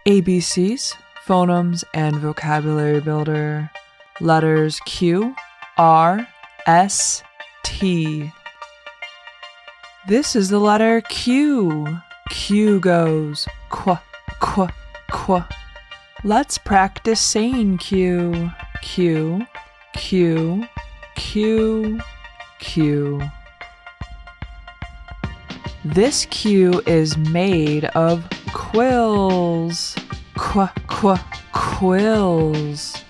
ABCs, Phonemes and Vocabulary Builder. Letters Q, R, S, T. This is the letter Q. Q goes qu, qu, qu. Let's practice saying Q. Q, Q, Q, Q. This Q is made of quills. Qu, qu, quills.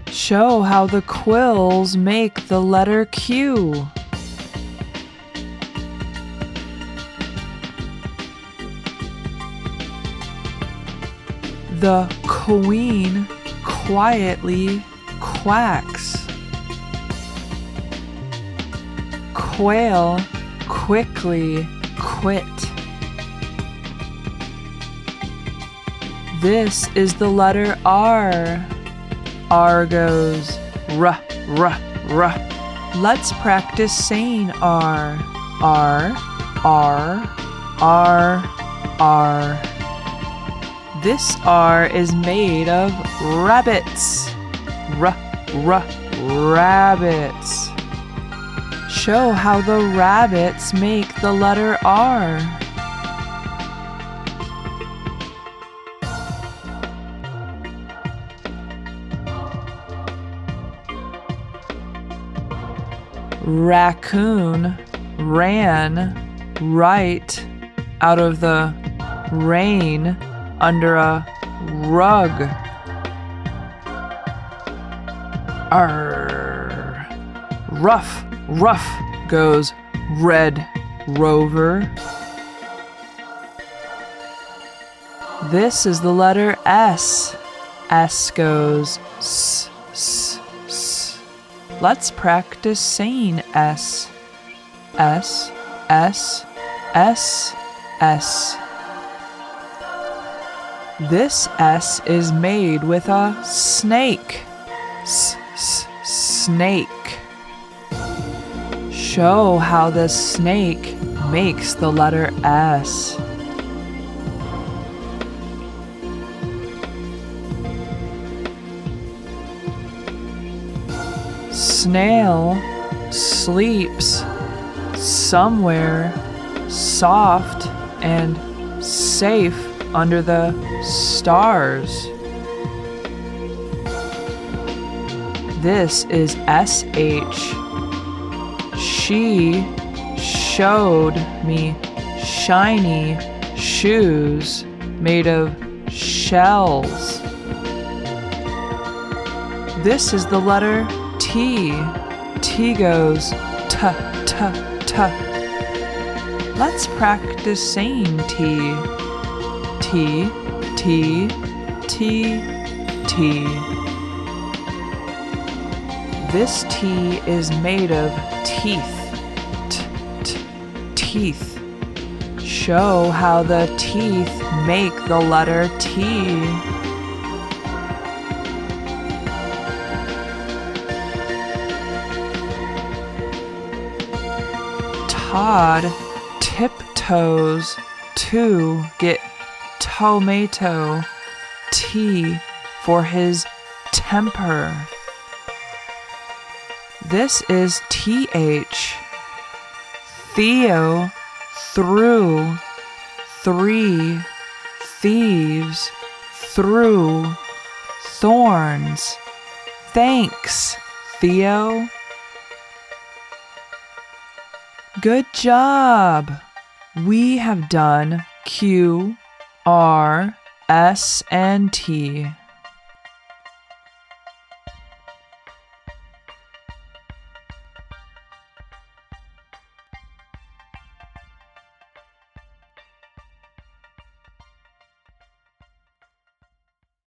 Show how the quills make the letter Q. The queen quietly quacks. Quail quickly quit. This is the letter R. R goes r, r, r. Let's practice saying R. R, R, R, R. This R is made of rabbits. R, r, rabbits. Show how the rabbits make the letter R. Raccoon ran right out of the rain under a rug. Arr. Ruff, ruff goes Red Rover. This is the letter S. S goes S, S, S. Let's practice saying S. S, S, S, S. This S is made with a snake. S, S, snake. Show how the snake makes the letter S. Snail sleeps somewhere soft and safe under the stars. This is SH. She showed me shiny shoes made of shells. This is the letter T. T goes t, t, t. Let's practice saying T. T, T, T, T. This T is made of teeth. T, t, teeth. Show how the teeth make the letter T. Todd tiptoes to get tomato. T for his temper. This is TH. Theo threw 3 thieves through thorns. Thanks, Theo. Good job! We have done Q, R, S, and T.